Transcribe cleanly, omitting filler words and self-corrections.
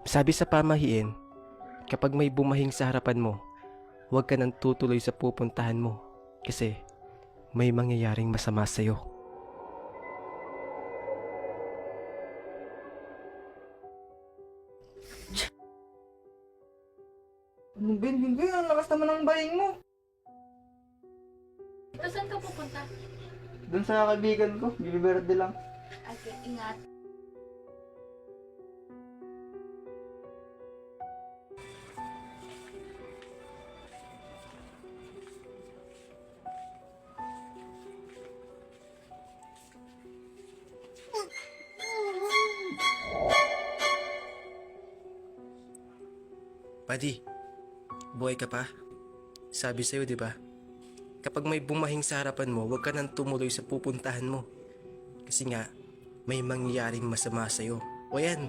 Sabi sa pamahiin, kapag may bumahing sa harapan mo, huwag ka nang tutuloy sa pupuntahan mo kasi may mangyayaring masama sa'yo. Ano, Ben? Hindi, ang lakas naman ng baling mo. Ito, saan ka pupunta? Doon sa kaibigan ko, Gilberte lang. Okay, ingat. Buddy, buhay ka pa? Sabi sa'yo, di ba? Kapag may bumahing sa harapan mo, huwag ka nang tumuloy sa pupuntahan mo. Kasi nga, may mangyayaring masama sa'yo. O yan,